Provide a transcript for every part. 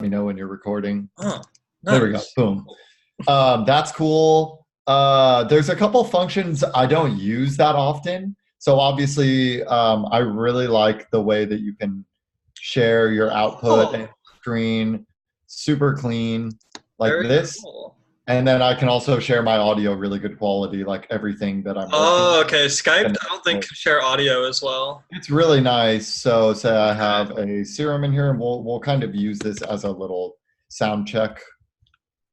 me know when you're recording. Oh, There we go. nice. Boom. That's cool. There's a couple functions I don't use that often. So obviously, I really like the way that you can share your output Oh, and screen super clean like very this. cool. And then I can also share my audio really good quality, like everything that I'm working Oh, on. okay. Skype, And I don't think can share audio as well. it's really nice. So say I Okay. have a serum in here, and we'll kind of use this as a little sound check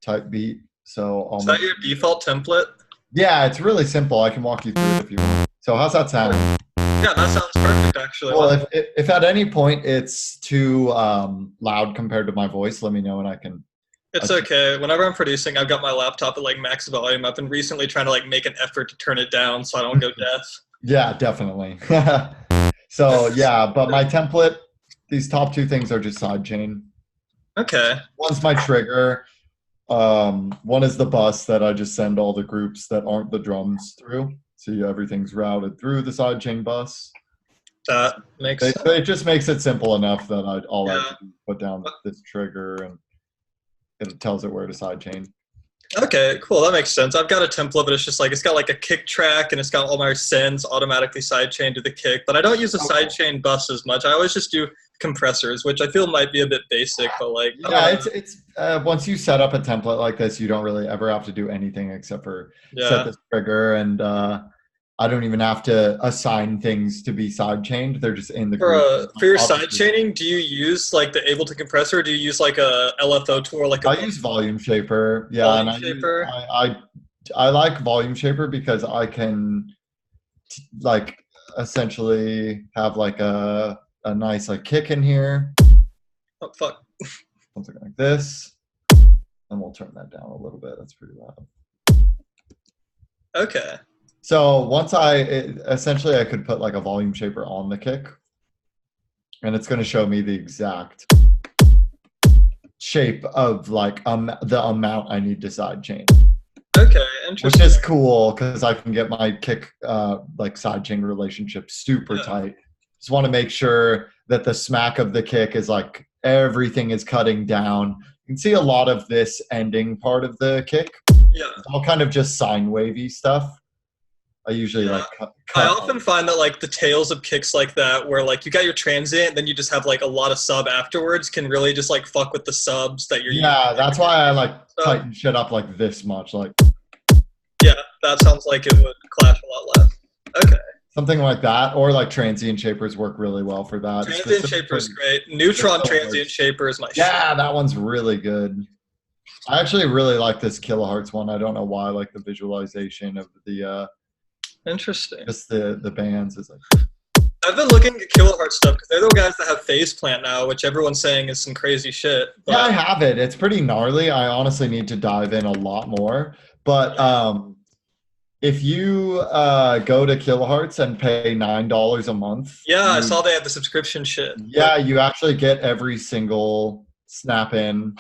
type beat. So I'll Is make that your sure. default template? Yeah, it's really simple. I can walk you through it if you want. So how's that sound? Yeah, that sounds perfect actually. Well, Wow. if at any point it's too loud compared to my voice, let me know and I can It's adjust. okay. Whenever I'm producing, I've got my laptop at like max volume. I've been recently trying to like make an effort to turn it down so I don't go deaf. Yeah, definitely. So yeah, but my template, these top two things are just sidechain. Okay. One's my trigger. One is the bus that I just send all the groups that aren't the drums through. So everything's routed through the sidechain bus. That makes sense. It just makes it simple enough that all I have Yeah. to do is put down this trigger and it tells it where to sidechain. Okay, cool. That makes sense. I've got a template, but it's just like it's got like a kick track and it's got all my sends automatically sidechained to the kick. But I don't use a sidechain bus as much. I always just do compressors, which I feel might be a bit basic, but like I Yeah, don't know. it's once you set up a template like this, you don't really ever have to do anything except for set Yeah. this trigger, and I don't even have to assign things to be sidechained. They're just in the For group. for your side Obviously, chaining, do you use like the Ableton compressor, or do you use like a LFO tool or like a I use Volume Shaper. Yeah, and volume shaper? I like Volume Shaper because I can like essentially have like a nice like kick in here, Oh fuck. something like this, and we'll turn that down a little bit. That's pretty loud. Okay. So once essentially I could put like a volume shaper on the kick, and it's going to show me the exact shape of like the amount I need to sidechain, Okay, which interesting. is cool because I can get my kick like sidechain relationship super Yeah. tight. Just want to make sure that the smack of the kick is like everything is cutting down. You can see a lot of this ending part of the kick. Yeah. It's all kind of just sine wavy stuff. I usually Yeah. like I cut often find that like the tails of kicks like that, where like you got your transient, then you just have like a lot of sub afterwards, can really just like fuck with the subs that you're using. Yeah, that's why I like So, tighten shit up like this much, like yeah, that sounds like it would clash a lot less. Okay. something like that, or like transient shapers work really well for that. Transient shaper is Specifically, great. the Neutron transient kilohertz. shaper is my shit. Yeah, that one's really good. I actually really like this kilohertz one. I don't know why. I like the visualization of the Interesting. just the bands is like. I've been looking at kilohertz stuff because they're the guys that have phase plant now, which everyone's saying is some crazy shit. Yeah, I But have it. It's pretty gnarly. I honestly need to dive in a lot more. But if you go to Kilohertz and pay $9 a month, yeah, I saw they had the subscription shit. yeah, you actually get every single snap-in.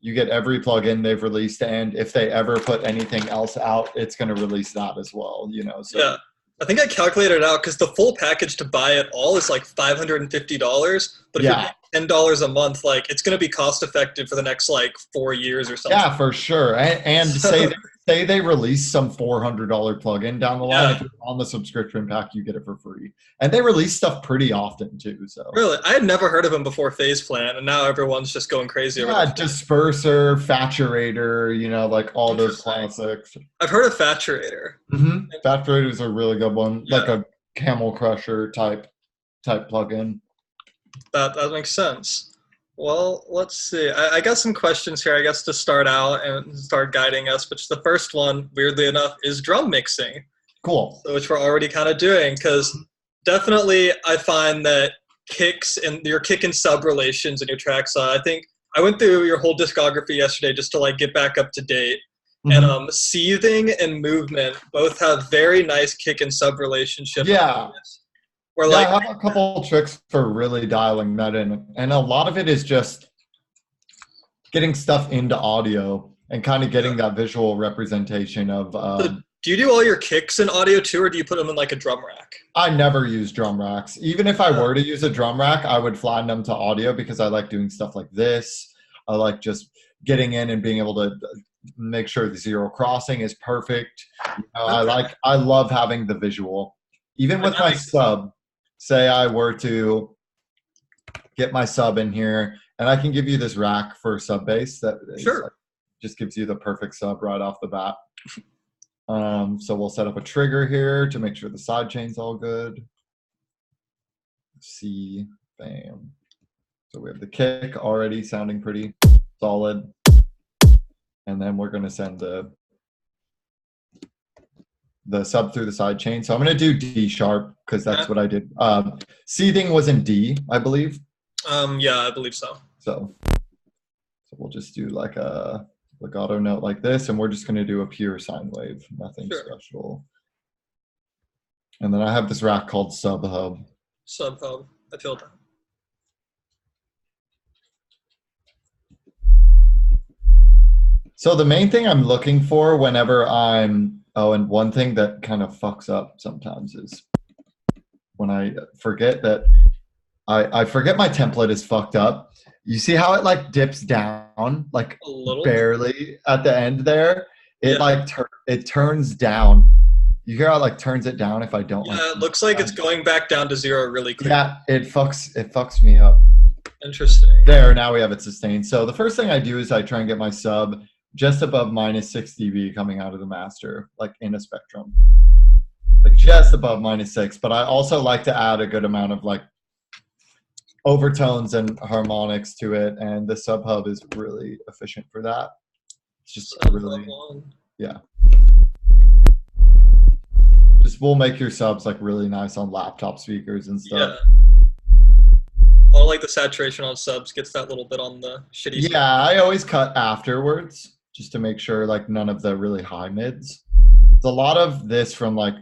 You get every plugin they've released, and if they ever put anything else out, it's going to release that as well. So Yeah. I think I calculated it out because the full package to buy it all is like $550. But if you're yeah, paying $10 a month, like it's going to be cost effective for the next like 4 years or something. yeah, for sure. And So, say they release some $400 plugin down the line. yeah, If you're on the subscription pack, you get it for free. And they release stuff pretty often too. So really, I had never heard of them before phase plant, and now everyone's just going crazy over yeah, this. disperser, faturator, like all those Interesting. classics. I've heard of Faturator. Faturator is a really good one, like Yeah, a camel crusher type plugin. that makes sense. Well, let's see. I got some questions here, I guess, to start out and start guiding us. But the first one, weirdly enough, is drum mixing, Cool. which we're already kind of doing. Because definitely, I find that kicks and your kick and sub relations in your tracks. I think I went through your whole discography yesterday just to like get back up to date. And seething and movement both have very nice kick and sub relationship. Yeah. Where Yeah, like I have a couple tricks for really dialing that in. And a lot of it is just getting stuff into audio and kind of getting that visual representation of so do you do all your kicks in audio too, or do you put them in like a drum rack? I never use drum racks. Even if I were to use a drum rack, I would flatten them to audio because I like doing stuff like this. I like just getting in and being able to make sure the zero crossing is perfect. Okay. I love having the visual. Even with my Nice. sub, say I were to get my sub in here, and I can give you this rack for sub base that is like Sure. just gives you the perfect sub right off the bat. So we'll set up a trigger here to make sure the side chain's all good. C, bam. So we have the kick already sounding pretty solid. And then we're going to send the sub through the side chain. So I'm going to do D sharp because that's what I did. Seething was in D, I believe. Yeah, I believe so. So we'll just do like a legato note like this, and we're just going to do a pure sine wave, nothing special. And then I have this rack called sub hub. Sub hub. I feel that. So the main thing I'm looking for whenever I'm, and one thing that kind of fucks up sometimes is when I forget that I forget my template is fucked up. You see how it like dips down, like A little barely at the end there? It like it turns down. You hear how it like turns it down if I don't like. Yeah, it looks like it's going back down to 0 really quick. Yeah, it fucks me up. Interesting. There, now we have it sustained. So the first thing I do is I try and get my sub just above -6 dB coming out of the master, like in a spectrum. Like just above -6. But I also like to add a good amount of like overtones and harmonics to it, and the sub hub is really efficient for that. It's just really, yeah. Just will make your subs like really nice on laptop speakers and stuff. Yeah. I like the saturation on subs gets that little bit on the shitty side. Yeah, I always cut afterwards just to make sure like none of the really high mids. It's a lot of this from like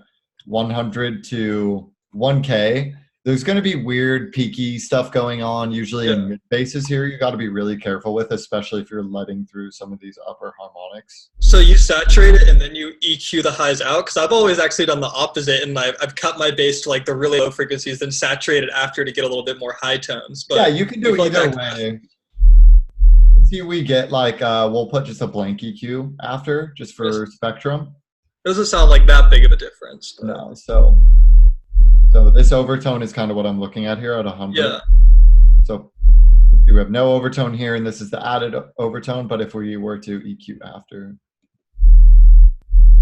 100 to 1K. There's going to be weird peaky stuff going on usually in mid basses here. You got to be really careful with, especially if you're letting through some of these upper harmonics. So you saturate it and then you EQ the highs out? Because I've always actually done the opposite, and I've cut my bass to like the really low frequencies, then saturated after to get a little bit more high tones. But yeah, you can do either way. See, we get like we'll put just a blank EQ after, just for spectrum. It doesn't sound like that big of a difference. But. No, so this overtone is kind of what I'm looking at here at 100. Yeah. So we have no overtone here, and this is the added overtone. But if we were to EQ after,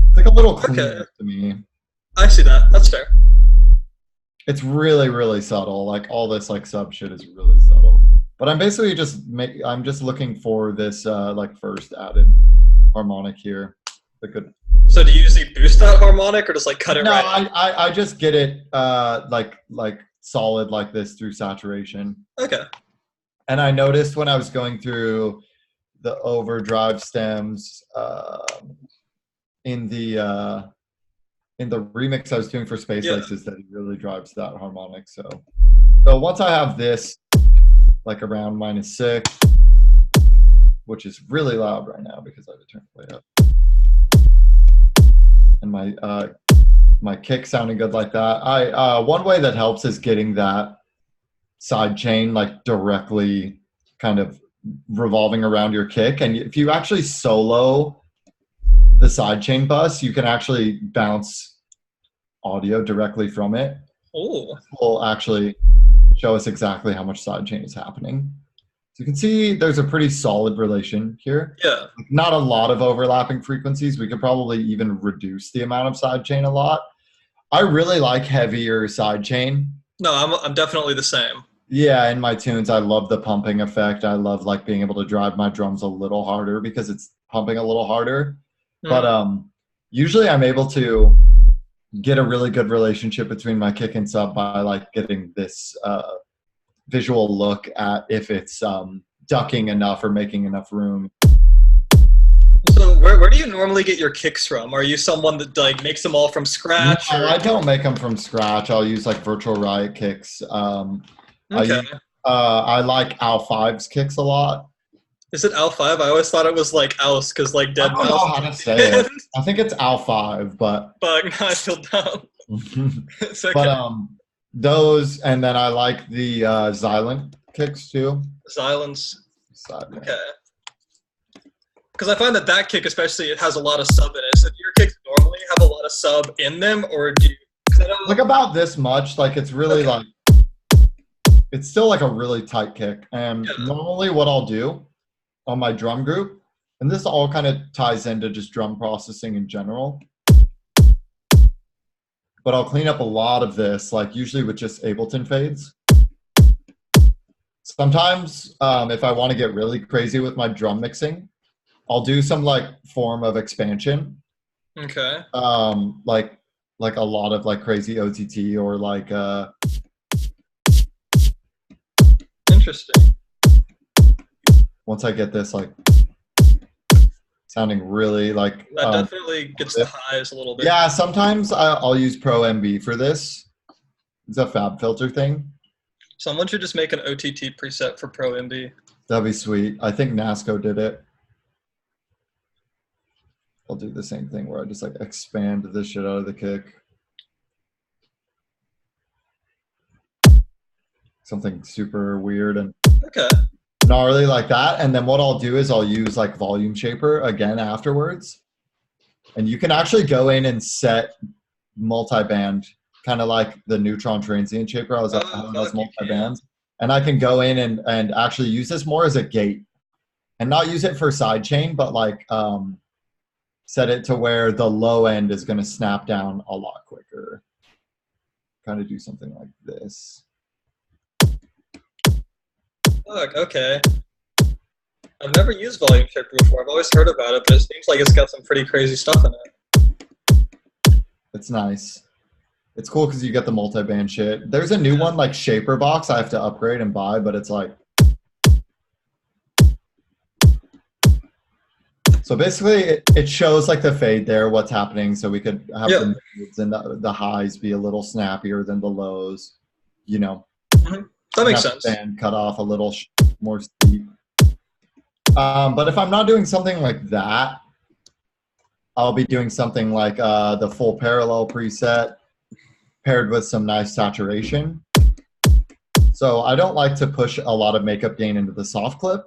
it's like a little cleaner to me. I see that. That's fair. It's really, really subtle. Like all this like sub shit is really subtle. But I'm basically I'm just looking for this like first added harmonic here. So do you usually boost that harmonic or just like cut it right? No, I just get it like solid like this through saturation. Okay. And I noticed when I was going through the overdrive stems in the remix I was doing for Space Laces, that it really drives that harmonic. So once I have this like around -6, which is really loud right now because I have to turn it way up, and my kick sounding good like that. One way that helps is getting that side chain like directly kind of revolving around your kick, and if you actually solo the side chain bus, you can actually bounce audio directly from it. Oh, will actually show us exactly how much side chain is happening. So you can see there's a pretty solid relation here. Yeah. Not a lot of overlapping frequencies. We could probably even reduce the amount of side chain a lot. I really like heavier side chain. No, I'm definitely the same. Yeah, in my tunes, I love the pumping effect. I love like being able to drive my drums a little harder because it's pumping a little harder. But usually I'm able to get a really good relationship between my kick and sub by like getting this visual look at if it's ducking enough or making enough room. So where do you normally get your kicks from? Are you someone that like makes them all from scratch? No, I don't make them from scratch. I'll use like Virtual Riot kicks. Okay. I like Al 5's kicks a lot. Is it Al 5? I always thought it was like Alice because like Dead Mouse. I don't know how to say it. I think it's Al 5, but. But now I feel dumb. It's okay. But those, and then I like the Xylent kicks too. Silence. side. Okay. Because I find that kick, especially, it has a lot of sub in it. So do your kicks normally have a lot of sub in them, or do you? Like about this much. Like it's really Okay. like it's still like a really tight kick. And normally, what I'll do on my drum group, and this all kind of ties into just drum processing in general. But I'll clean up a lot of this, like usually with just Ableton fades. Sometimes, if I want to get really crazy with my drum mixing, I'll do some like form of expansion. Okay. Like a lot of like crazy OTT or like Interesting. Once I get this like sounding really like that definitely gets the highs a little bit. Yeah, sometimes I'll use Pro MB for this. It's a Fab Filter thing. Someone should just make an OTT preset for Pro MB. That'd be sweet. I think Nasco did it. I'll do the same thing where I just like expand the shit out of the kick. Something super weird and gnarly like that. And then what I'll do is I'll use like volume shaper again afterwards. And you can actually go in and set multi-band, kind of like the neutron transient shaper. I was like, has multi-bands. And I can go in and actually use this more as a gate and not use it for sidechain, but like set it to where the low end is going to snap down a lot quicker. Kind of do something like this. Look, okay. I've never used volume shaper before. I've always heard about it, but it seems like it's got some pretty crazy stuff in it. It's nice. It's cool because you get the multi-band shit. There's a new one like Shaper Box I have to upgrade and buy, but it's like... So basically it shows like the fade there, what's happening, so we could have the mids and the highs be a little snappier than the lows, you know. That makes sense. And cut off a little more steep. But if I'm not doing something like that, I'll be doing something like the full parallel preset paired with some nice saturation. So I don't like to push a lot of makeup gain into the soft clip.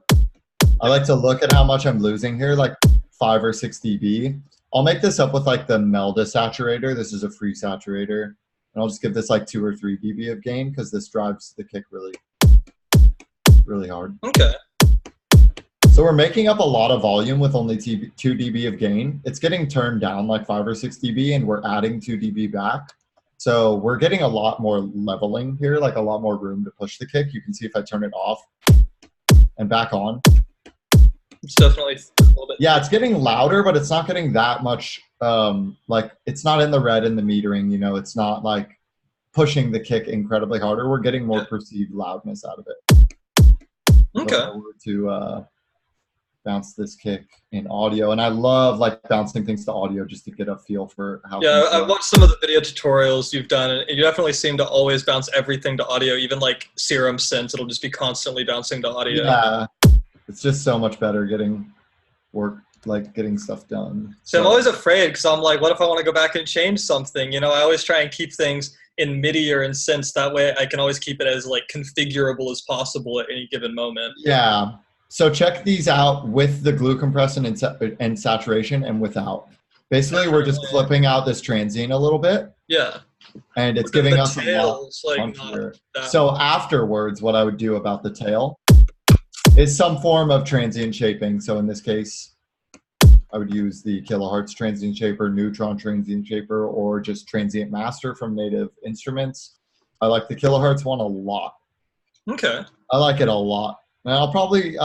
I like to look at how much I'm losing here, like 5 or 6 dB. I'll make this up with like the Melda saturator. This is a free saturator. And I'll just give this like 2 or 3 dB of gain because this drives the kick really, really hard. Okay. So we're making up a lot of volume with only 2 dB of gain. It's getting turned down like 5 or 6 dB and we're adding 2 dB back. So we're getting a lot more leveling here, like a lot more room to push the kick. You can see if I turn it off and back on. It's definitely a little bit. Yeah, it's getting louder, but it's not getting that much, like it's not in the red in the metering, you know, it's not like pushing the kick incredibly harder. We're getting more perceived loudness out of it. Okay. So to bounce this kick in audio, and I love like bouncing things to audio just to get a feel for how. Yeah, I've watched some of the video tutorials you've done, and you definitely seem to always bounce everything to audio, even like Serum Synths, it'll just be constantly bouncing to audio. Yeah, it's just so much better getting work, like getting stuff done. So I'm always afraid because I'm like, what if I want to go back and change something? You know, I always try and keep things in MIDI or in synths. That way I can always keep it as like configurable as possible at any given moment. Yeah. So check these out with the glue compression and saturation and without. Basically, we're just flipping out this transient a little bit. Yeah. And it's giving us a lot funkier. So afterwards, what I would do about the tail is some form of transient shaping. So in this case, I would use the kilohertz transient shaper, neutron transient shaper, or just transient master from Native Instruments. I like the kilohertz one a lot. Okay. I like it a lot. And I'll probably,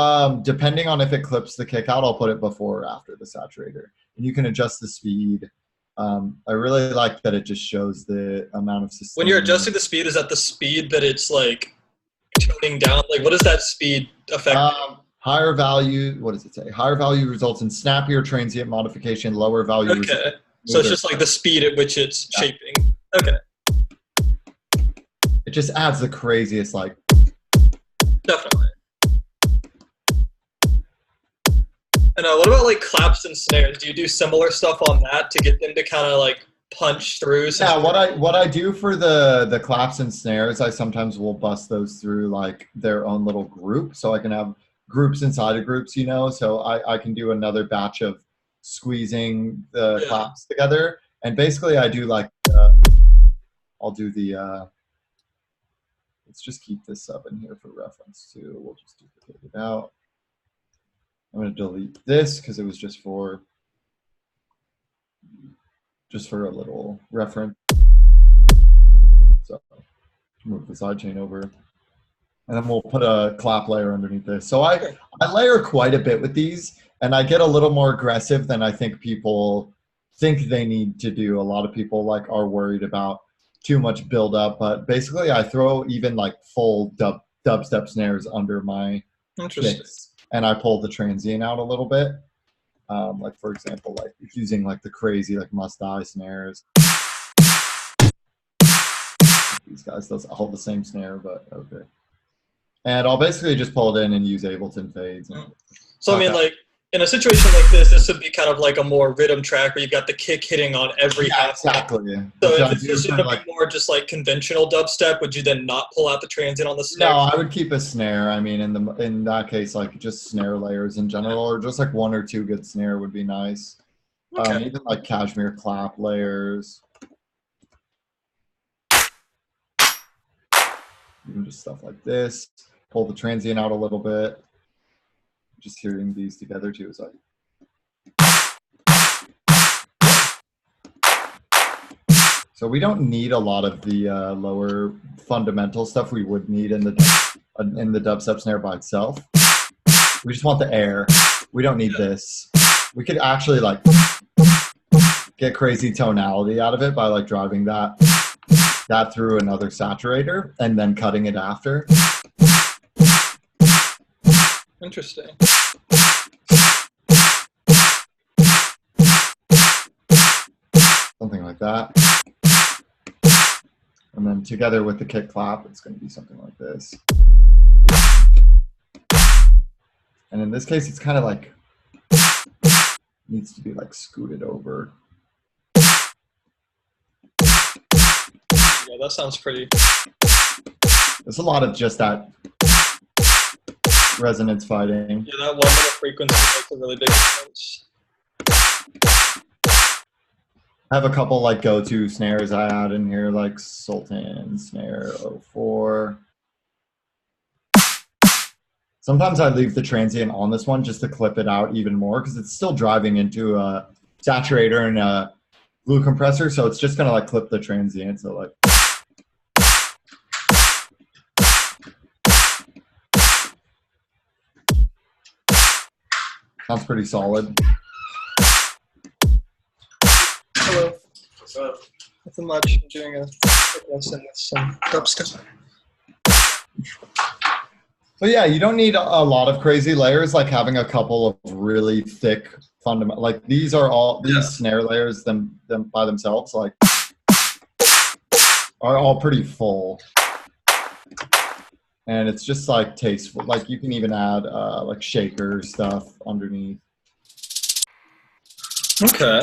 depending on if it clips the kick out, I'll put it before or after the saturator. And you can adjust the speed. I really like that it just shows the amount of sustain. When you're adjusting the speed, is that the speed that it's like tuning down? Like, what does that speed affect? Higher value, what does it say? Higher value results in snappier transient modification, lower value. Okay. So it's just like the speed at which it's shaping. Okay. It just adds the craziest, like. Definitely. And what about like claps and snares? Do you do similar stuff on that to get them to kind of like punch through? Yeah, what I do for the claps and snares, I sometimes will bust those through like their own little group, so I can have groups inside of groups, you know, so I can do another batch of squeezing the Yeah. claps together. And basically I do like, I'll do the, let's just keep this sub in here for reference too. We'll just duplicate it out. I'm going to delete this because it was just for a little reference. So move the sidechain over. And then we'll put a clap layer underneath this. So I layer quite a bit with these, and I get a little more aggressive than I think people think they need to do. A lot of people like are worried about too much buildup, but basically I throw even like full dubstep snares under my kicks, and I pull the transient out a little bit. Like for example, like using like the crazy like Must Die snares. These guys, those all the same snare, but okay. And I'll basically just pull it in and use Ableton fades. So I mean, like in a situation like this would be kind of like a more rhythm track where you've got the kick hitting on every half. Exactly. So if it's just going to be more just like conventional dubstep, would you then not pull out the transient on the snare? No, I would keep a snare. I mean, in that case, like just snare layers in general, or just like one or two good snare would be nice. Okay. Even like cashmere clap layers. Even just stuff like this. Pull the transient out a little bit. Just hearing these together too is like. So we don't need a lot of the lower fundamental stuff we would need in the dubstep snare by itself. We just want the air. We don't need this. We could actually like get crazy tonality out of it by like driving that through another saturator and then cutting it after. Interesting. Something like that. And then together with the kick clap, it's going to be something like this. And in this case, it's kind of like, needs to be like scooted over. Yeah, that sounds pretty. There's a lot of just that resonance fighting. Yeah, that 1 minute frequency makes a really big difference. I have a couple like go-to snares I add in here, like Sultan Snare 04. Sometimes I leave the transient on this one just to clip it out even more because it's still driving into a saturator and a glue compressor, so it's just gonna like clip the transient. So like. Sounds pretty solid. Hello. What's up? Nothing much. I'm doing a quick lesson with some dubstep. So yeah, you don't need a lot of crazy layers, like having a couple of really thick fundamental, like these are all, these snare layers them by themselves, like are all pretty full. And it's just like tasteful. Like you can even add like shaker stuff underneath. Okay.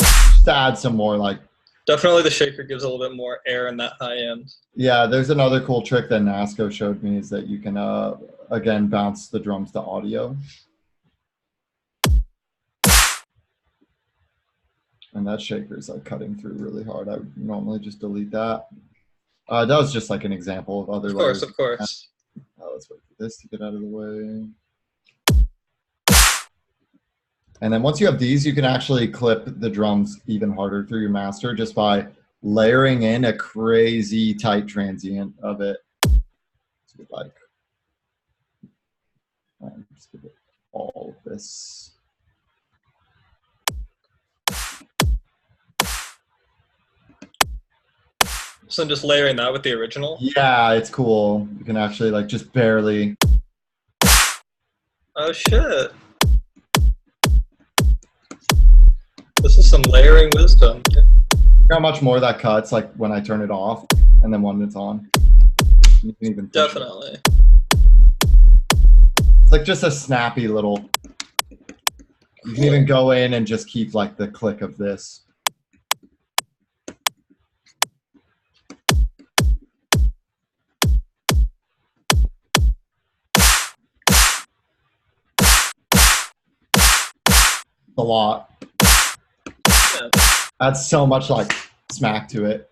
Just to add some more like. Definitely the shaker gives a little bit more air in that high end. Yeah, there's another cool trick that Nasco showed me is that you can, again, bounce the drums to audio. And that shaker is like cutting through really hard. I would normally just delete that. That was just like an example of other layers. Of course. Let's wait for this to get out of the way. And then once you have these, you can actually clip the drums even harder through your master just by layering in a crazy tight transient of it. So like, just give it all of this. So I'm just layering that with the original? Yeah, it's cool. You can actually like just barely. Oh shit. This is some layering wisdom. How much more that cuts, like when I turn it off, and then when it's on. You can even definitely. It's like just a snappy little. You can even go in and just keep like the click of this. A lot. Yeah. Adds so much like smack to it.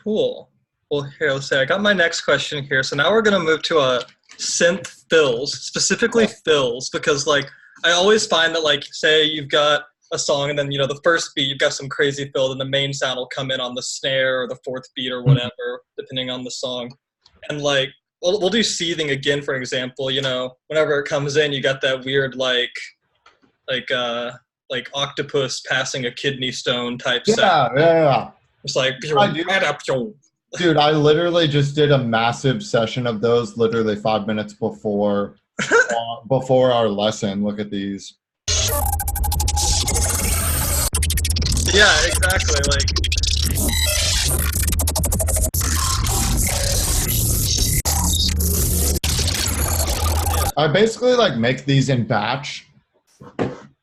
Cool. Well, here, let's say I got my next question here. So now we're gonna move to synth fills, specifically fills, because like I always find that like say you've got a song and then the first beat you've got some crazy fill, then the main sound will come in on the snare or the fourth beat or whatever, depending on the song. And like we'll do seething again, for example. Whenever it comes in, you got that weird like octopus passing a kidney stone type sound. Yeah. It's like Dude, I literally just did a massive session of those literally 5 minutes before our lesson. Look at these. Yeah, exactly. Like I basically like make these in batch.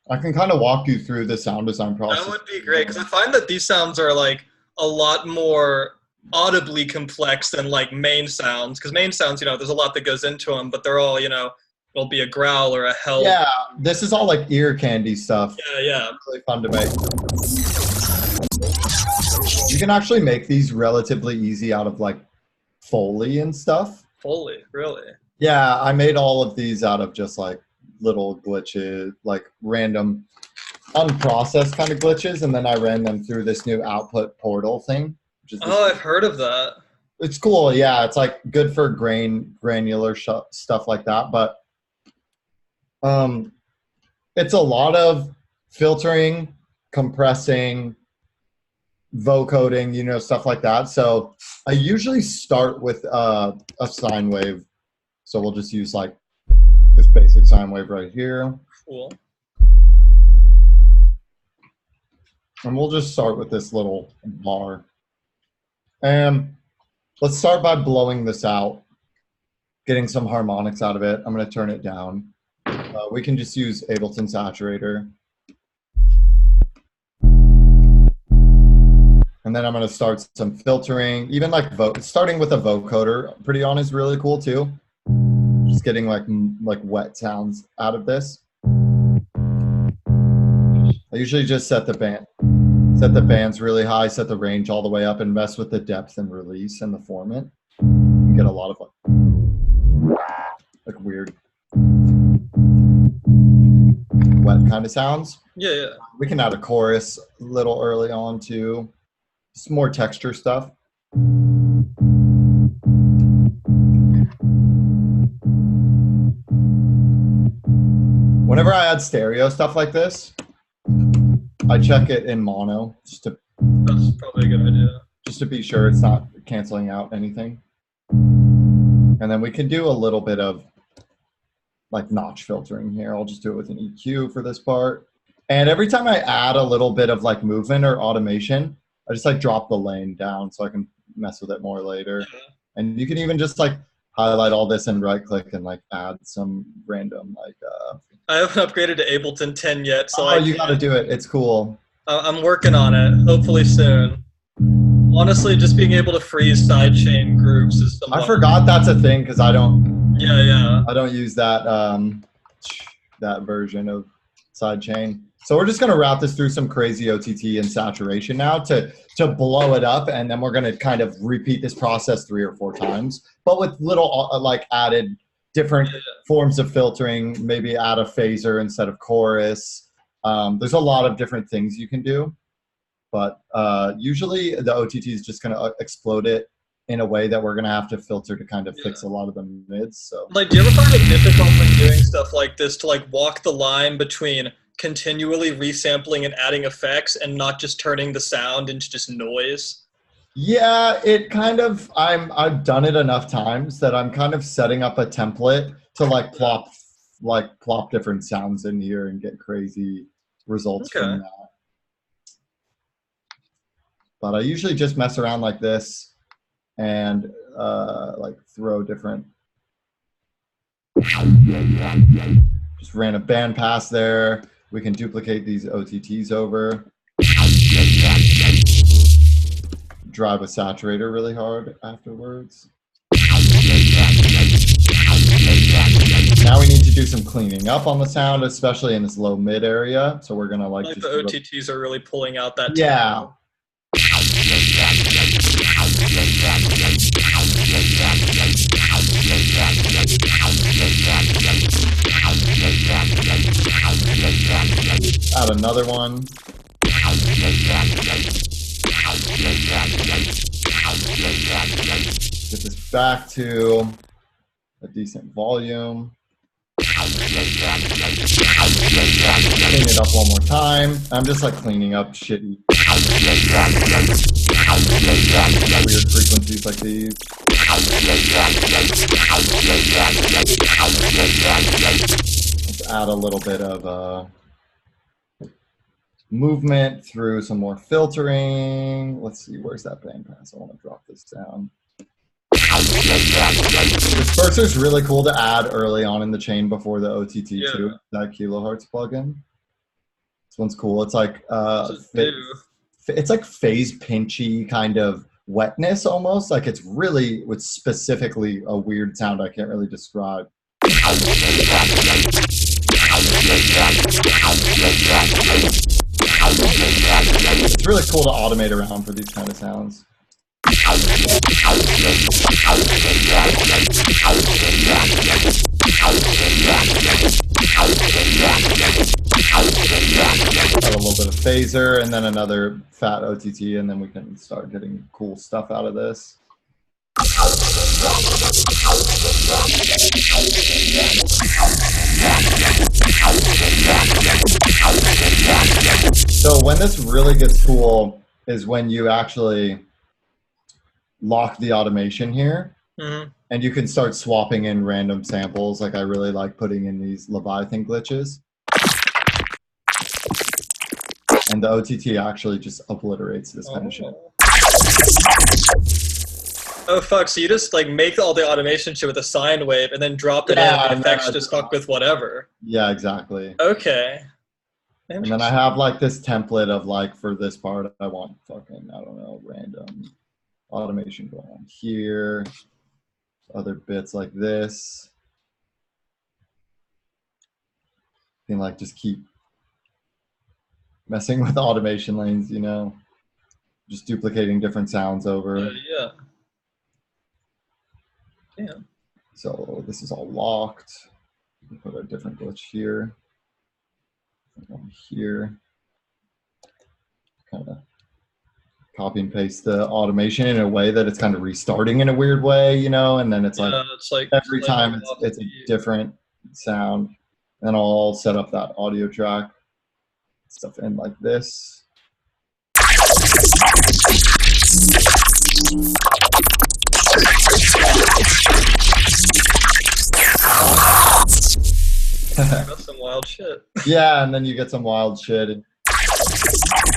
I can kind of walk you through the sound design process. that would be great because I find that these sounds are like a lot more audibly complex than like main sounds, because main sounds there's a lot that goes into them, but they're all it'll be a growl or a hell. Yeah, this is all like ear candy stuff. Yeah. It's really fun to make. You can actually make these relatively easy out of like Foley and stuff. Foley, really? Yeah, I made all of these out of just like little glitches, like random unprocessed kind of glitches, and then I ran them through this new output portal thing. I've heard of that. It's cool. Yeah, it's like good for granular stuff like that, but it's a lot of filtering, compressing, vocoding, stuff like that. So I usually start with a sine wave. So we'll just use like this basic sine wave right here. Cool. And we'll just start with this little bar. And let's start by blowing this out, getting some harmonics out of it. I'm going to turn it down. We can just use Ableton Saturator. And then I'm going to start some filtering, even like starting with a vocoder, pretty on is really cool too. Just getting like wet sounds out of this. I usually just set the bands really high, set the range all the way up, and mess with the depth and release and the formant. You get a lot of like weird wet kind of sounds. Yeah. We can add a chorus a little early on too. Just more texture stuff. Whenever I add stereo stuff like this, I check it in mono That's probably a good idea. Just to be sure it's not canceling out anything. And then we can do a little bit of like notch filtering here. I'll just do it with an EQ for this part. And every time I add a little bit of like movement or automation, I just like drop the lane down so I can mess with it more later. Yeah. And you can even just like highlight all this and right click and like add some random like I haven't upgraded to Ableton 10 yet, so you got to do it. It's cool. I'm working on it. Hopefully soon. Honestly, just being able to freeze sidechain groups is something. I forgot that's a thing because I don't. Yeah. I don't use that that version of sidechain. So we're just gonna route this through some crazy OTT and saturation now to blow it up, and then we're gonna kind of repeat this process 3 or 4 times, but with little like added different forms of filtering. Maybe add a phaser instead of chorus. There's a lot of different things you can do, but usually the OTT is just gonna explode it in a way that we're gonna have to filter to kind of fix a lot of the mids. So, like, do you ever find it difficult when doing stuff like this to like walk the line between continually resampling and adding effects and not just turning the sound into just noise? Yeah, it kind of, I've done it enough times that I'm kind of setting up a template to like plop different sounds in here and get crazy results from that. But I usually just mess around like this and like throw different, just ran a band pass there. We can duplicate these OTTs over. Drive a saturator really hard afterwards. Now we need to do some cleaning up on the sound, especially in this low mid area. So we're gonna like Like just the OTTs are really pulling out that. yeah. Tempo. Add another one. Get this back to a decent volume. Clean it up one more time. I'm just like cleaning up shitty weird frequencies like these. Let's add a little bit of movement through some more filtering. Let's see, where's that bandpass? I want to drop this down. Disperser is really cool to add early on in the chain before the OTT too. That kilohertz plugin. This one's cool. It's like it's like phase pinchy kind of wetness almost. Like it's specifically a weird sound I can't really describe. It's really cool to automate around for these kind of sounds. Got a little bit of phaser and then another fat OTT, and then we can start getting cool stuff out of this. So when this really gets cool is when you actually lock the automation here, and you can start swapping in random samples. Like I really like putting in these Leviathan glitches. And the OTT actually just obliterates this kind of shit. Oh fuck, so you just like make all the automation shit with a sine wave and then drop it in and the effects just fuck with whatever. Yeah, exactly. Okay. And then I have like this template of like, for this part, I want fucking, I don't know, random automation going on here. Other bits like this. You can like just keep messing with automation lanes, you know, just duplicating different sounds over. Yeah. Damn. So this is all locked. We put a different glitch here. One here. Kind of copy and paste the automation in a way that it's kind of restarting in a weird way, you know, and then it's like every time it's a different sound. And I'll set up that audio track stuff in like this. That's some wild shit. Yeah, and then you get some wild shit, and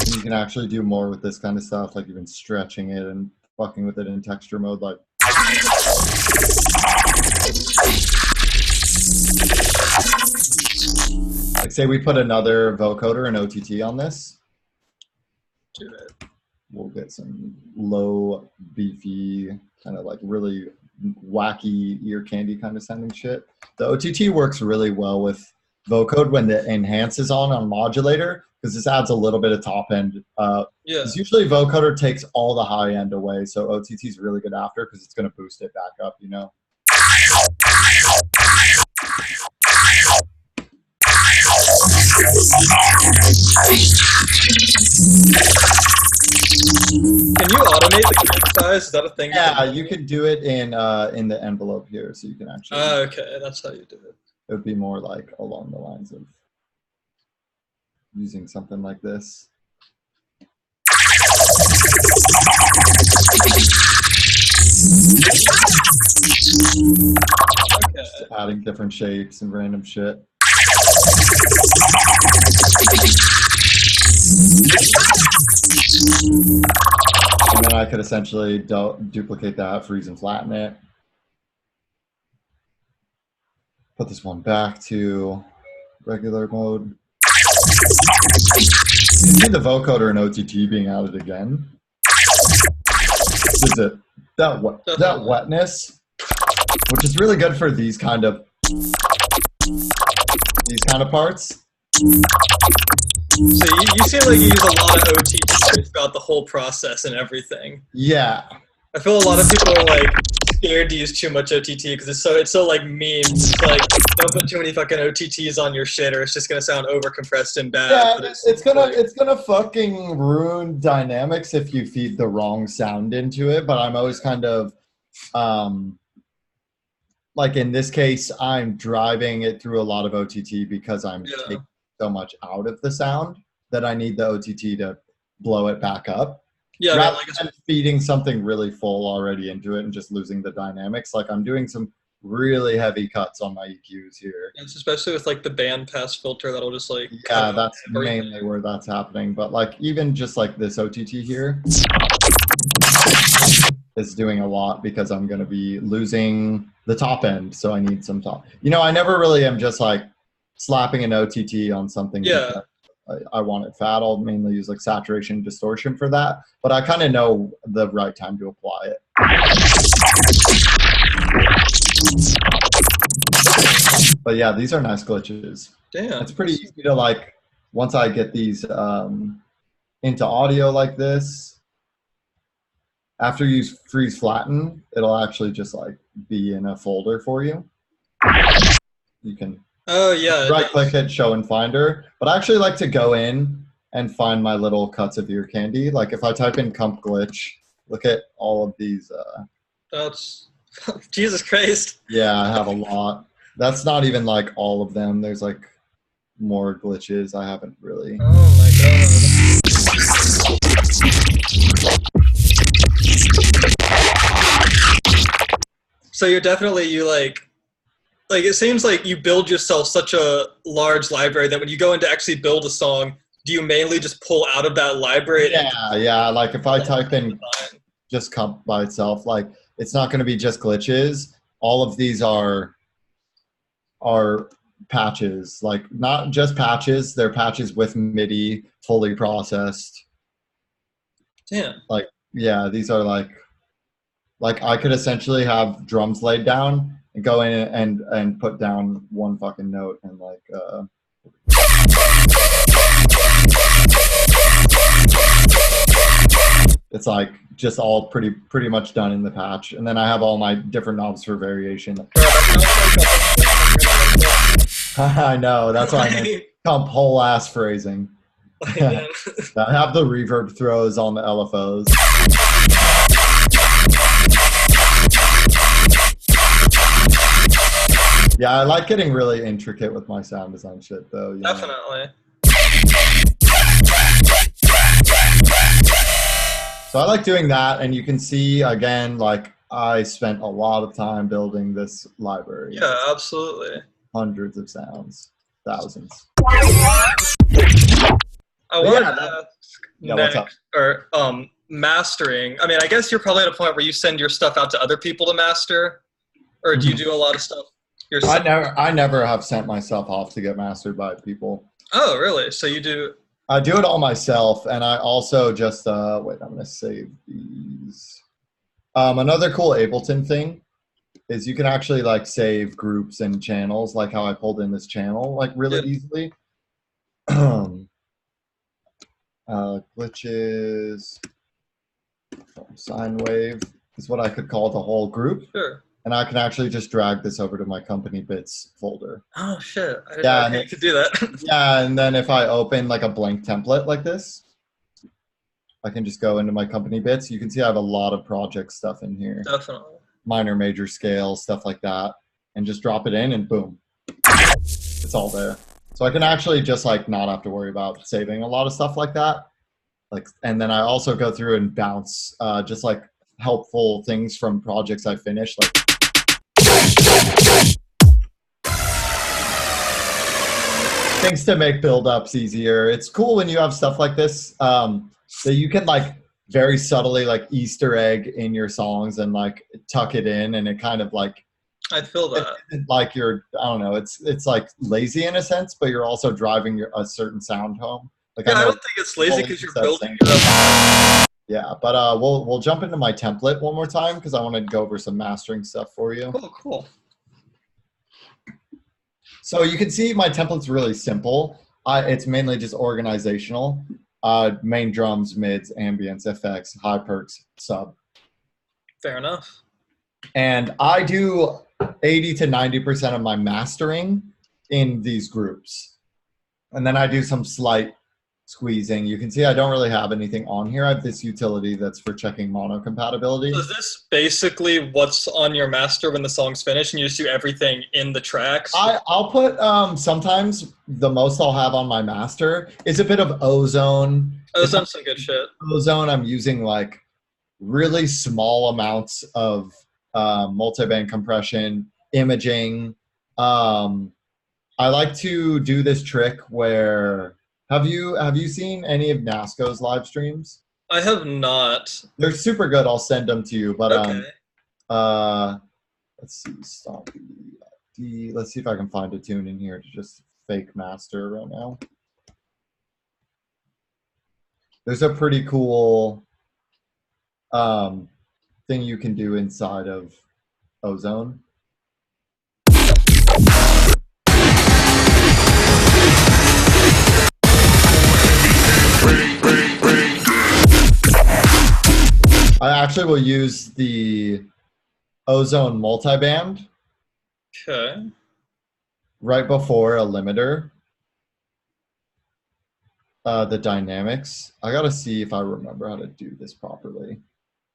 you can actually do more with this kind of stuff, like even stretching it and fucking with it in texture mode. Like, say we put another vocoder and OTT on this. Do it. We'll get some low, beefy, kind of like really wacky ear candy kind of sounding shit. The OTT works really well with vocode when the enhance is on modulator, because this adds a little bit of top end. Because usually vocoder takes all the high end away, so OTT is really good after because it's going to boost it back up, you know. Can you automate the clip size? Is that a thing? Yeah, you can do it in the envelope here, so you can actually. Okay, that's how you do it. It would be more like along the lines of using something like this. Okay. Just adding different shapes and random shit. And then I could essentially duplicate that, freeze and flatten it. Put this one back to regular mode. You can see the vocoder and OTT being added again. Is it that wetness, which is really good for these kind of these kind of parts. So you seem like you use a lot of OTT throughout the whole process and everything. Yeah. I feel a lot of people are like scared to use too much OTT because it's so like memes. It's like don't put too many fucking OTTs on your shit or it's just gonna sound over compressed and bad. Yeah, But it's gonna fucking ruin dynamics if you feed the wrong sound into it. But I'm always kind of like in this case, I'm driving it through a lot of OTT because I'm taking so much out of the sound that I need the OTT to blow it back up. yeah, Rather like than feeding something really full already into it and just losing the dynamics. Like I'm doing some really heavy cuts on my EQs here. it's especially with like the band pass filter that'll just like Yeah, that's mainly where that's happening. But like even just like this OTT here is doing a lot because I'm going to be losing the top end. So I need some top. You know, I never really am just like slapping an OTT on something. Yeah. I want it fat. I'll mainly use like saturation distortion for that. But I kind of know the right time to apply it. But yeah, these are nice glitches. Damn. It's pretty easy to like, once I get these into audio like this, after you freeze flatten, it'll actually just like be in a folder for you. You can right click it, show in Finder. But I actually like to go in and find my little cuts of ear candy. Like if I type in comp glitch, look at all of these. That's Jesus Christ. Yeah, I have a lot. That's not even like all of them. There's like more glitches I haven't really. Oh my god. So you're definitely like it seems like you build yourself such a large library that when you go in to actually build a song, do you mainly just pull out of that library? Yeah. Like if I type in just comp by itself, like it's not going to be just glitches. All of these are patches, like not just patches. They're patches with MIDI fully processed. Damn. Like yeah, these are like I could essentially have drums laid down and go in and put down one fucking note and like it's like just all pretty much done in the patch. And then I have all my different knobs for variation. I know, that's why I meant comp whole ass phrasing. I have the reverb throws on the LFOs. Yeah, I like getting really intricate with my sound design shit, though. You Definitely. So I like doing that, and you can see, again, like, I spent a lot of time building this library. Yeah, absolutely. Hundreds of sounds. Thousands. I wanted to ask next, mastering. I mean, I guess you're probably at a point where you send your stuff out to other people to master, or do you do a lot of stuff yourself? I never have sent myself off to get mastered by people. Oh, really? So you do? I do it all myself, and I also just wait. I'm gonna save these. Another cool Ableton thing is you can actually like save groups and channels, like how I pulled in this channel like really easily. Glitches, sine wave is what I could call the whole group. Sure. And I can actually just drag this over to my company bits folder. Oh shit! I didn't know you could do that. Yeah, and then if I open like a blank template like this, I can just go into my company bits. You can see I have a lot of project stuff in here. Definitely. Minor, major scales, stuff like that, and just drop it in, and boom, it's all there. So I can actually just like not have to worry about saving a lot of stuff like that. Like, and then I also go through and bounce just like helpful things from projects I finished, like. Things to make build-ups easier. It's cool when you have stuff like this that you can like very subtly like Easter egg in your songs and like tuck it in, and it kind of like I feel that like you're I don't know. It's like lazy in a sense, but you're also driving a certain sound home. Like I don't think it's lazy because you're building it up. Yeah, but we'll jump into my template one more time because I want to go over some mastering stuff for you. Cool. So you can see my template's really simple. It's mainly just organizational. Main drums, mids, ambience, effects, high perks, sub. Fair enough. And I do 80 to 90% of my mastering in these groups. And then I do some slight squeezing. You can see I don't really have anything on here. I have this utility that's for checking mono compatibility. So is this basically what's on your master when the song's finished and you just do everything in the tracks? I'll put, sometimes the most I'll have on my master is a bit of ozone. Ozone's some good shit. Ozone, I'm using like really small amounts of multiband compression, imaging. I like to do this trick where have you seen any of NASCO's live streams? I have not. They're super good. I'll send them to you. But Okay. let's see, stop let's see if I can find a tune in here to just fake master right now. There's a pretty cool thing you can do inside of Ozone. I actually will use the Ozone multiband right before a limiter. The dynamics. I gotta see if I remember how to do this properly.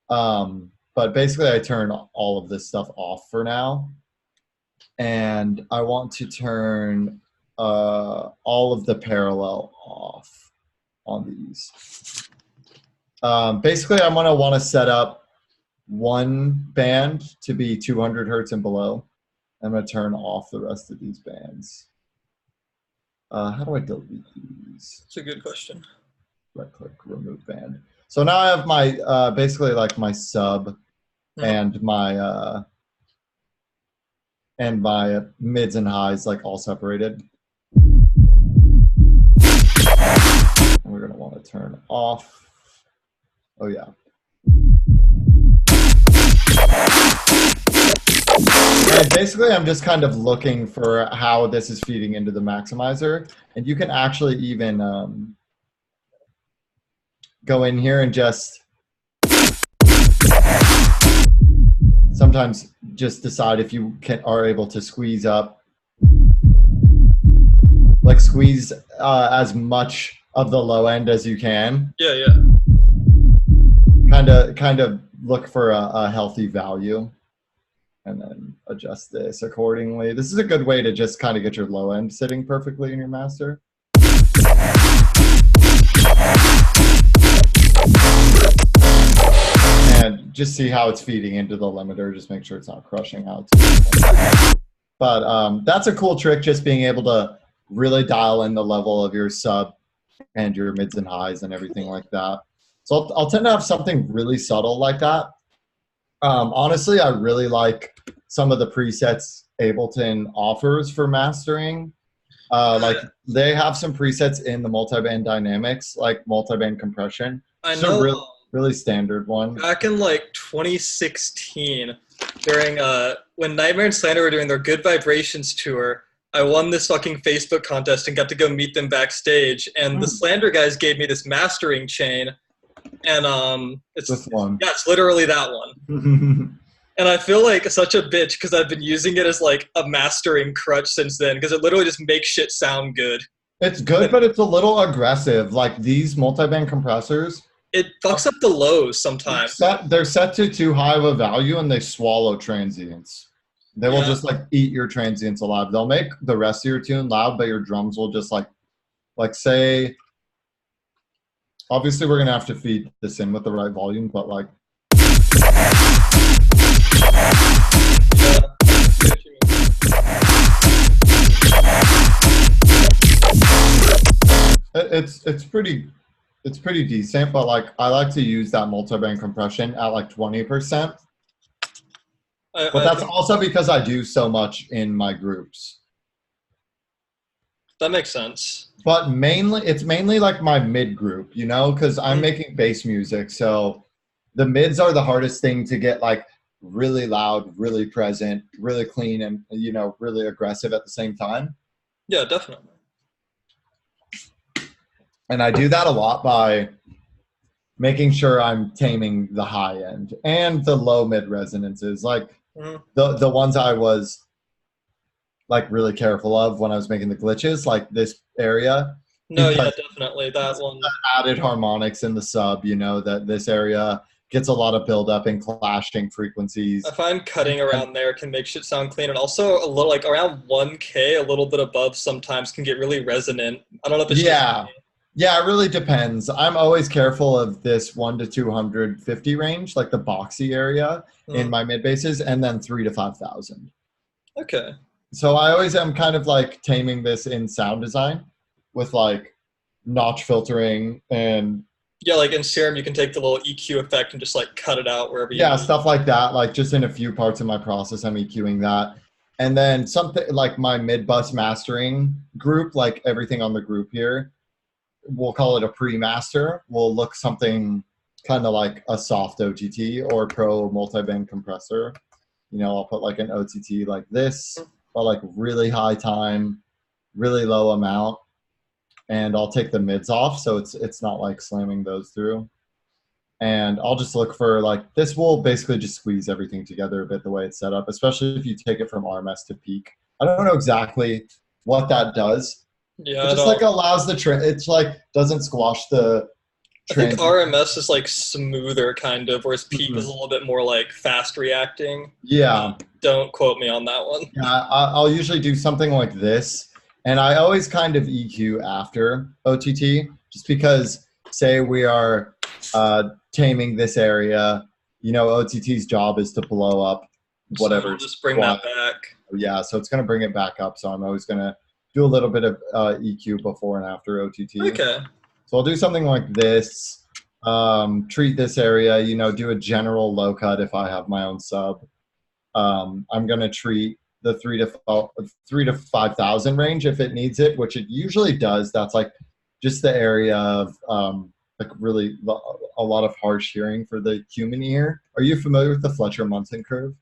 But basically I turn all of this stuff off for now. And I want to turn all of the parallel off on these. Basically, I'm going to want to set up one band to be 200 hertz and below. I'm going to turn off the rest of these bands. How do I delete these? That's a good question. Right click, remove band. So now I have my, basically like my sub and my mids and highs like all separated. And we're going to want to turn off. Oh yeah. And basically I'm just kind of looking for how this is feeding into the maximizer. And you can actually even go in here and just sometimes just decide if you are able to squeeze up, like squeeze as much of the low end as you can. Yeah, yeah. Kind of look for a healthy value and then adjust this accordingly. This is a good way to just kind of get your low end sitting perfectly in your master. And just see how it's feeding into the limiter. Just make sure it's not crushing out. But that's a cool trick, just being able to really dial in the level of your sub and your mids and highs and everything like that. So I'll tend to have something really subtle like that. Honestly, I really like some of the presets Ableton offers for mastering. Like they have some presets in the multiband dynamics, like multiband compression. I know. A really standard one. Back in like 2016, during when Nightmare and Slander were doing their Good Vibrations tour, I won this fucking Facebook contest and got to go meet them backstage. And the Slander guys gave me this mastering chain. And it's this one. Yeah, it's literally that one. And I feel like such a bitch because I've been using it as like a mastering crutch since then because it literally just makes shit sound good. It's good, but it's a little aggressive. Like these multiband compressors, it fucks up the lows sometimes. They're set to too high of a value and they swallow transients. They will just like eat your transients alive. They'll make the rest of your tune loud, but your drums will just like say, obviously we're going to have to feed this in with the right volume, but like. It's pretty decent, but like I like to use that multiband compression at like 20%. But that's also because I do so much in my groups. That makes sense. But it's mainly like my mid group, you know, because I'm making bass music. So the mids are the hardest thing to get like really loud, really present, really clean, and, you know, really aggressive at the same time. Yeah, definitely. And I do that a lot by making sure I'm taming the high end and the low mid resonances, like Mhm. the ones I was like really careful of when I was making the glitches, like this area, No, yeah, because definitely that one. added harmonics in the sub, you know, that this area gets a lot of buildup and clashing I frequencies. find And, cutting and around there can make shit sound clean, and also a little like around 1K, a little bit above sometimes can get really resonant. I don't know if it's just yeah, yeah, it really depends. I'm always careful of this 1 to 250 range, like the boxy area me. in my mid basses, and then 3 to 5,000. Okay. So I always am kind of like taming this in sound design with like notch filtering and Yeah, like in Serum, you can take the little EQ effect and just like cut it out wherever you yeah, need. stuff like that. Like just in a few parts of my process, I'm EQing that. And then something like my mid bus mastering group, like everything on the group here, we'll call it a pre-master. Will look something kind of like a soft OTT or pro multi-band compressor. You know, I'll put like an OTT like this, but like really high time, really low amount, and I'll take the mids off so it's not like slamming those through. And I'll just look for like this will basically just squeeze everything together a bit the way it's set up, especially if you take it from RMS to peak. I don't know exactly what that does. Yeah, It I just like don't. allows the it's like doesn't squash the I think transition. RMS is like smoother, kind of, whereas Peak is a Mhm. little bit more like fast reacting. Yeah, Don't quote me on that one. yeah. I'll usually do something like this, and I always kind of EQ after OTT, just because say we are taming this area. You know, OTT's job is to blow up So it'll whatever's just bring quiet. that back. Yeah, so it's going to bring it back up. So I'm always going to do a little bit of EQ before and after OTT. Okay. So I'll do something like this, treat this area, you know, do a general low cut if I have my own sub. I'm going to treat the 3 to 5,000 range if it needs it, which it usually does. That's like just the area of like really a lot of harsh hearing for the human ear. Are you familiar with the Fletcher-Munson curve?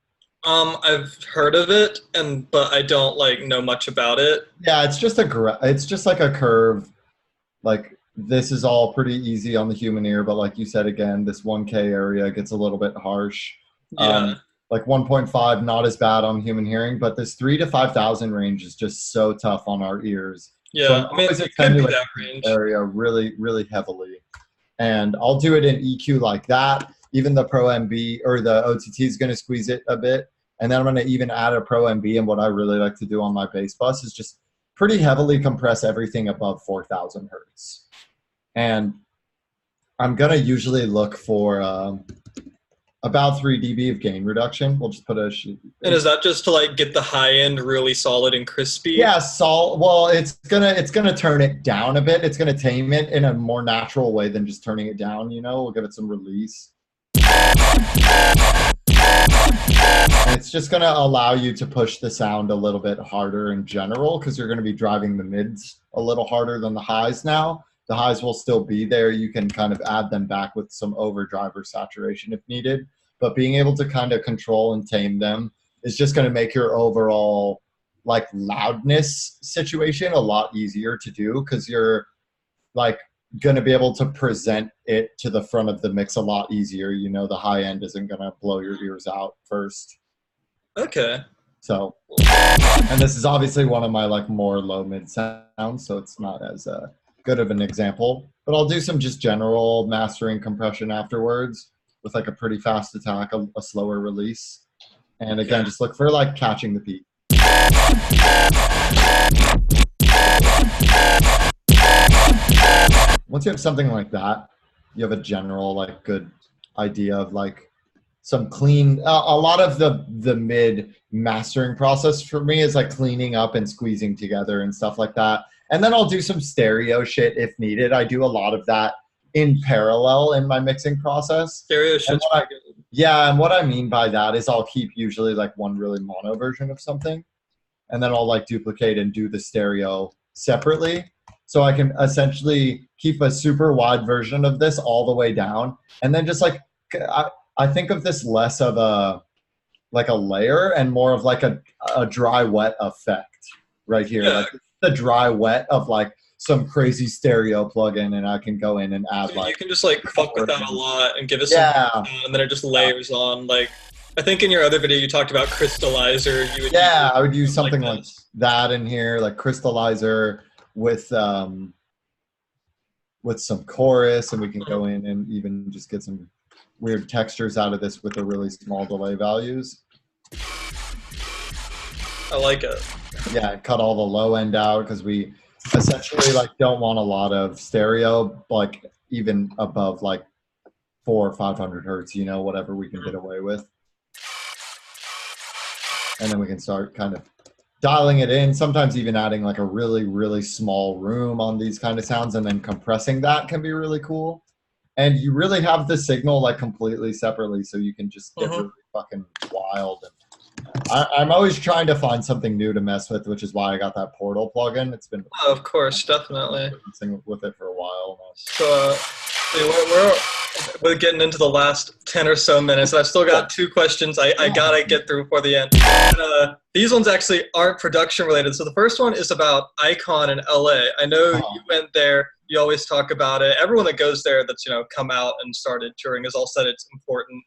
I've heard of it, but I don't like know much about it. Yeah, it's just like a curve. Like this is all pretty easy on the human ear, but like you said again, this 1K area gets a little bit harsh. Yeah. Like 1.5, not as bad on human hearing, but this 3 to 5,000 range is just so tough on our ears. So Yeah. I'm I mean, always it could be attenuating that the range. area really, really heavily. And I'll do it in EQ like that. Even the Pro MB or the OTT is going to squeeze it a bit. And then I'm going to even add a Pro MB. And what I really like to do on my bass bus is just pretty heavily compress everything above 4,000 hertz. And I'm going to usually look for about 3 dB of gain reduction. We'll just put a And is that just to like get the high end really solid and crispy? yeah, salt. Well, it's gonna turn it down a bit. It's gonna tame it in a more natural way than just turning it down. You know, we'll give it some release. And it's just gonna allow you to push the sound a little bit harder in general because you're gonna be driving the mids a little harder than the highs now. The highs will still be there. You can kind of add them back with some overdrive or saturation if needed. But being able to kind of control and tame them is just going to make your overall like loudness situation a lot easier to do because you're like going to be able to present it to the front of the mix a lot easier. You know, the high end isn't going to blow your ears out first. Okay. So, and this is obviously one of my like more low mid sounds, so it's not as good of an example. But I'll do some just general mastering compression afterwards with like a pretty fast attack, a slower release. And Okay. again, just look for like catching the peak. Once you have something like that, you have a general like good idea of like some clean. A lot of the mid mastering process for me is like cleaning up and squeezing together and stuff like that. And then I'll do some stereo shit if needed. I do a lot of that in parallel in my mixing process. Stereo And shit's pretty good. yeah, and what I mean by that is I'll keep usually like one really mono version of something, and then I'll like duplicate and do the stereo separately. So I can essentially keep a super wide version of this all the way down, and then just like I think of this less of a like a layer and more of like a dry wet effect right here. Yeah. Like the dry wet of like some crazy stereo plugin, and I can go in and add So you like can just like fuck with that a lot and give it some, yeah, and then it just layers on. Like I think in your other video you talked about crystallizer. You would yeah. I would use use something like this. that in here, like crystallizer with some chorus, and we can go in and even just get some weird textures out of this with the really small delay values. I like it. Yeah, cut all the low end out because we essentially like don't want a lot of stereo, like even above like 400 or 500 hertz, you know, whatever we can get away with. And then we can start kind of dialing it in, sometimes even adding like a really, really small room on these kind of sounds, and then compressing that can be really cool. And you really have the signal like completely separately, so you can just get really fucking wild. And I'm always trying to find something new to mess with, which is why I got that Portal plugin. It's been Oh, of course, definitely. messing with it for a while now. So we're getting into the last 10 or so minutes. I've still got two questions I gotta get through before the end. And, these ones actually aren't production related. So the first one is about Icon in LA. I know you went there. You always talk about it. Everyone that goes there that's come out and started touring has all said it's important.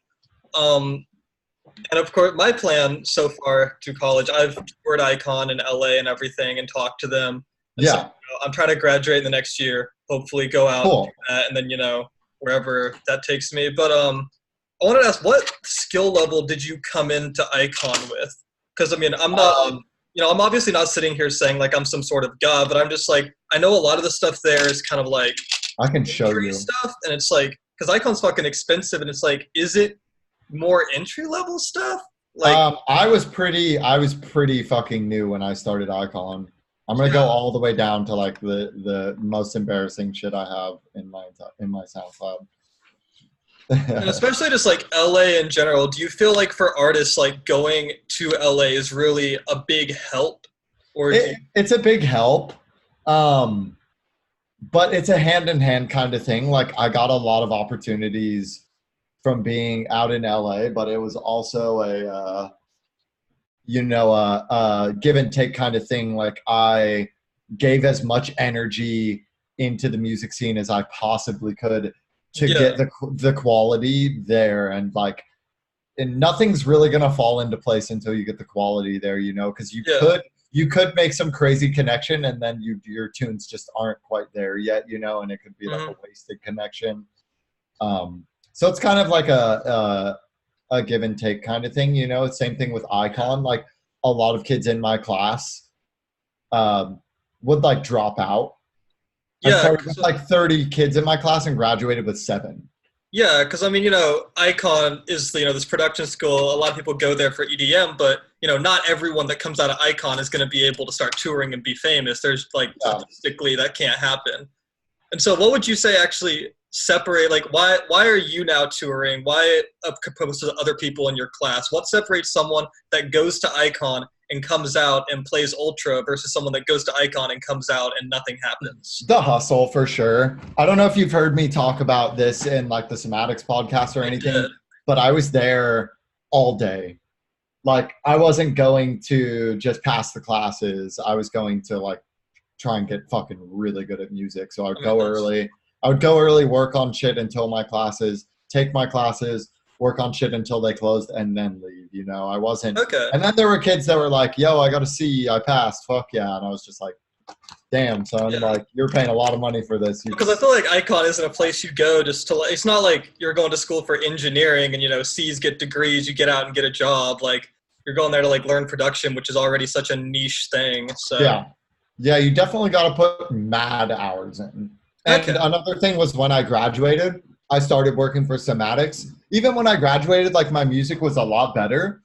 And of course, my plan so far to college, I've toured Icon in LA and everything and talked to them. And so, I'm trying to graduate in the next year, hopefully go out and do that, and then, wherever that takes me. But I wanted to ask, what skill level did you come into Icon with? Because, I mean, I'm not, I'm obviously not sitting here saying like I'm some sort of god, but I'm just like, I know a lot of the stuff there is kind of like I can show you stuff, and it's like, because Icon's fucking expensive, and it's like, is it more entry level stuff? Like I was pretty fucking new when I started Icon. I'm gonna go all the way down to like the most embarrassing shit I have in my SoundCloud. And especially just like LA in general, do you feel like for artists like going to LA is really a big help? Or it's a big help. But it's a hand-in-hand kind of thing. Like I got a lot of opportunities from being out in LA, but it was also a give and take kind of thing. Like I gave as much energy into the music scene as I possibly could to get the quality there, and like, and nothing's really gonna fall into place until you get the quality there, because you could make some crazy connection and then your tunes just aren't quite there yet, and it could be like a wasted connection. So it's kind of like a give and take kind of thing, Same thing with Icon. Like a lot of kids in my class would like drop out. I started with like 30 kids in my class and graduated with 7. Yeah, because I mean, Icon is this production school. A lot of people go there for EDM, but not everyone that comes out of Icon is going to be able to start touring and be famous. There's like statistically that can't happen. And so, what would you say actually separate? Like, why are you now touring? Why opposed to other people in your class? What separates someone that goes to Icon and comes out and plays Ultra versus someone that goes to Icon and comes out and nothing happens? The hustle, for sure. I don't know if you've heard me talk about this in like the Somatics podcast or anything, but I was there all day. Like I wasn't going to just pass the classes. I was going to like try and get fucking really good at music. So I'd go early. I would go early, work on shit until my classes, take my classes, work on shit until they closed, and then leave. I wasn't. Okay. And then there were kids that were like, yo, I got a C, I passed, fuck yeah. And I was just like, damn, son, like you're paying a lot of money for this. Because I feel like Icon isn't a place you go just to, it's not like you're going to school for engineering and, C's get degrees, you get out and get a job. Like you're going there to like learn production, which is already such a niche thing. So yeah, you definitely got to put mad hours in. And another thing was when I graduated, I started working for Somatics. Even when I graduated, like my music was a lot better,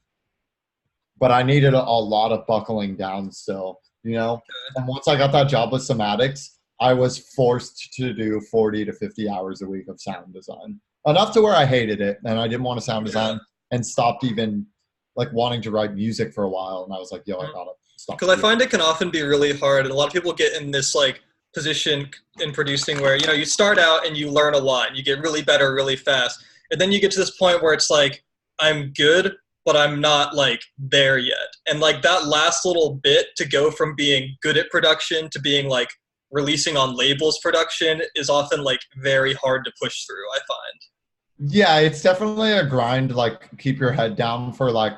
but I needed a lot of buckling down still, And once I got that job with Somatics, I was forced to do 40 to 50 hours a week of sound design. Enough to where I hated it and I didn't want to sound design and stopped even like wanting to write music for a while. And I was like, yo, I gotta stop. Because I find it can often be really hard. And a lot of people get in this like position in producing where, you start out and you learn a lot and you get really better really fast. And then you get to this point where it's like, I'm good, but I'm not like there yet. And like that last little bit to go from being good at production to being like releasing on labels production is often like very hard to push through, I find. Yeah, it's definitely a grind. Like, keep your head down for like,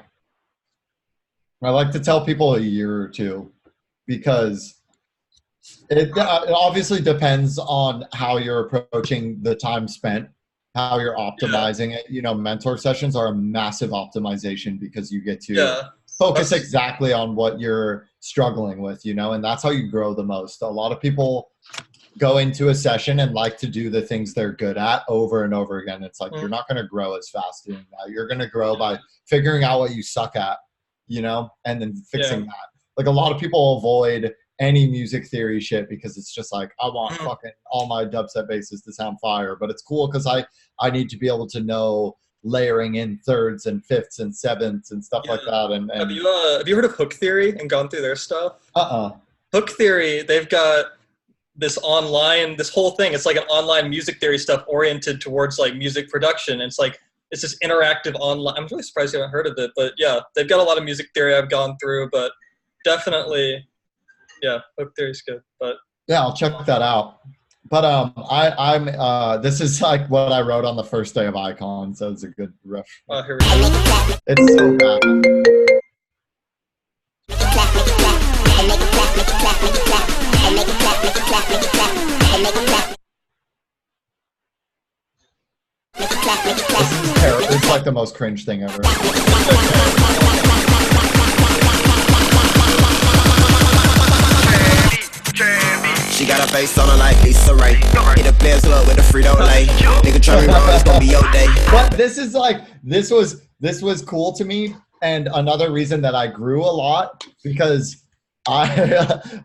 I like to tell people a year or two, because it obviously depends on how you're approaching the time spent, how you're Yeah. optimizing it. You know, mentor sessions are a massive optimization because you get to Yeah. focus That's exactly on what you're struggling with, you know, and that's how you grow the most. A lot of people go into a session and like to do the things they're good at over and over again. It's like, you're not going to grow as fast doing that. You're going to grow by figuring out what you suck at, you know, and then fixing yeah. that. Like, a lot of people avoid any music theory shit because it's just like, I want fucking all my dubstep basses to sound fire. But it's cool because I need to be able to know layering in thirds and fifths and sevenths and stuff Yeah. like that. And Have you heard of Hook Theory and gone through their stuff? uh-uh. Hook Theory, they've got this whole thing. It's like an online music theory stuff oriented towards like music production. It's like it's this interactive online. I'm really surprised you haven't heard of it, but yeah, they've got a lot of music theory I've gone through, but definitely, yeah, Hook Theory's good. But Yeah, I'll check that out. But I'm this is like what I wrote on the first day of Icon, so it's a good rough. here we go. It's so bad. This is terrible. It's like the most cringe thing ever. She got a face on her like Lisa Ray. Hit a players up with a Frito-Lay. Nigga try me wrong, it's gonna be your day. But this is like, this was cool to me, and another reason that I grew a lot, because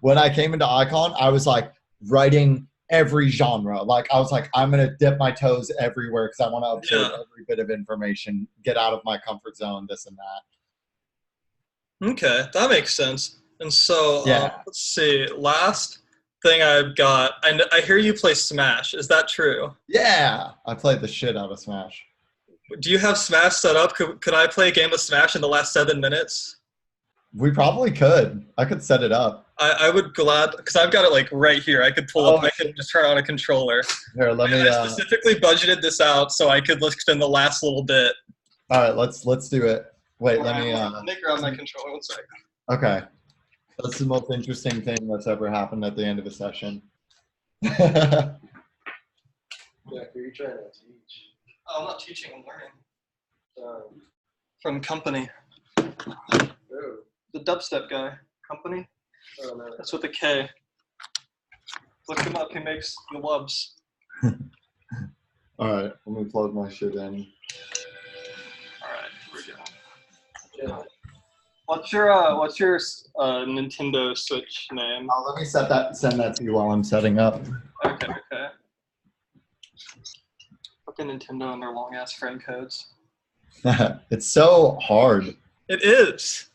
when I came into Icon, I was like writing every genre. Like, I was like, I'm gonna dip my toes everywhere because I want to absorb every bit of information, get out of my comfort zone, this and that. Okay, that makes sense. And so Yeah. let's see. Last thing I've got. I hear you play Smash. Is that true? Yeah, I played the shit out of Smash. Do you have Smash set up? Could I play a game of Smash in the last 7 minutes? We probably could. I could set it up. I would because I've got it like right here. I could pull up. I could just turn on a controller. Here, let me. I specifically budgeted this out so I could listen the last little bit. All right, let's do it. Wait, let me. Let me grab my controller. 1 second. Okay, that's the most interesting thing that's ever happened at the end of a session. Jack, are you trying to teach? Oh, I'm not teaching. I'm learning. From Kompany. Oh, The dubstep guy. Kompany? oh no. That's with a K. Look him up. He makes the lubs. All right, let me plug my shit in. All right, here we go. Yeah. What's your Nintendo Switch name? Let me send that to you while I'm setting up. Okay. Fucking Nintendo and their long ass friend codes. It's so hard. It is.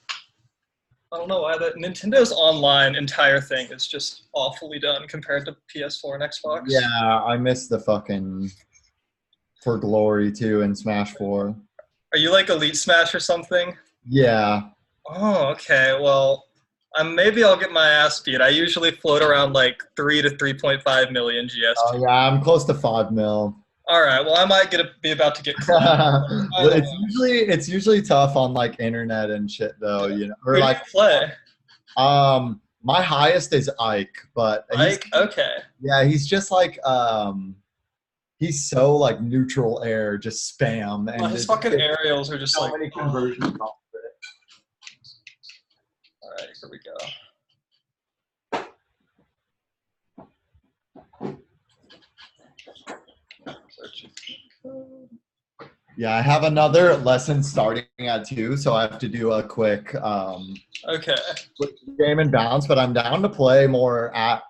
I don't know why that Nintendo's online entire thing is just awfully done compared to PS4 and Xbox. Yeah, I miss the fucking For Glory 2 and Smash 4. Are you like Elite Smash or something? Yeah. Oh, okay. Well, maybe I'll get my ass beat. I usually float around like 3 to 3.5 million GST. Oh yeah, I'm close to 5 mil. All right. Well, I might be about to get clapped. It's usually tough on like internet and shit though, you know. Or Who do like you play? my highest is Ike, but Ike. Okay. yeah, he's just like he's so like neutral air, just spam, and His fucking aerials are just so like many conversions off of it. All right, here we go. Yeah, I have another lesson starting at 2, so I have to do a quick Okay. game and bounce, but I'm down to play more at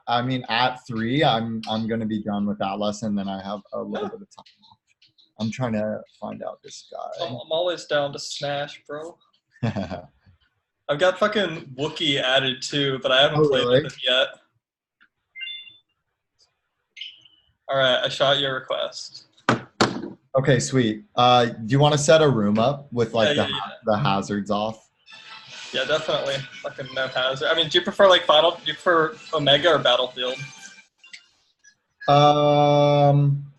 3 I'm gonna be done with that lesson, then I have a little bit of time. I'm trying to find out this guy. I'm always down to smash, bro. I've got fucking Wookiee added too, but I haven't played with him yet. All right, I shot your request. Okay, sweet. Do you want to set a room up with like Yeah, yeah, the hazards off? yeah, definitely. Fucking no hazard. I mean, do you prefer like Final? Do you prefer Omega or Battlefield? Um,